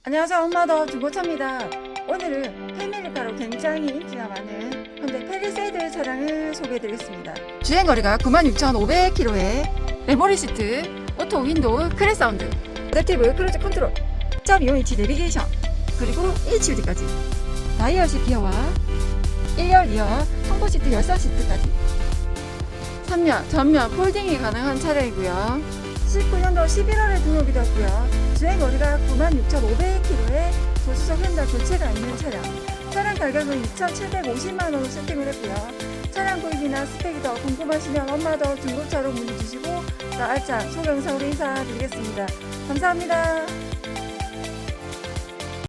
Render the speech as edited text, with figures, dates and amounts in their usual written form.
안녕하세요. 엄마더 중고차입니다. 오늘은 패밀리카로 굉장히 인기가 많은 현대 패리세이드 차량을 소개해드리겠습니다. 주행거리가 96,500km에 메모리 시트, 오토 윈도우 클래 사운드, 어댑티브 크루즈 컨트롤, 1.25인치 내비게이션, 그리고 HUD까지, 다이얼식 기어와 1열 2열 통보 시트 열선 시트까지 3면 전면 폴딩이 가능한 차량이고요. 19년도 11월에 등록이 되었고요. 주행거리가 96,500km에 조수석 휀달 교체가 있는 차량. 차량 가격은 2,750만원으로 세팅을 했고요. 차량 구입이나 스펙이 더 궁금하시면 엄마더 중고차로 문의 주시고 더 알찬 소개 영상으로 인사드리겠습니다. 감사합니다.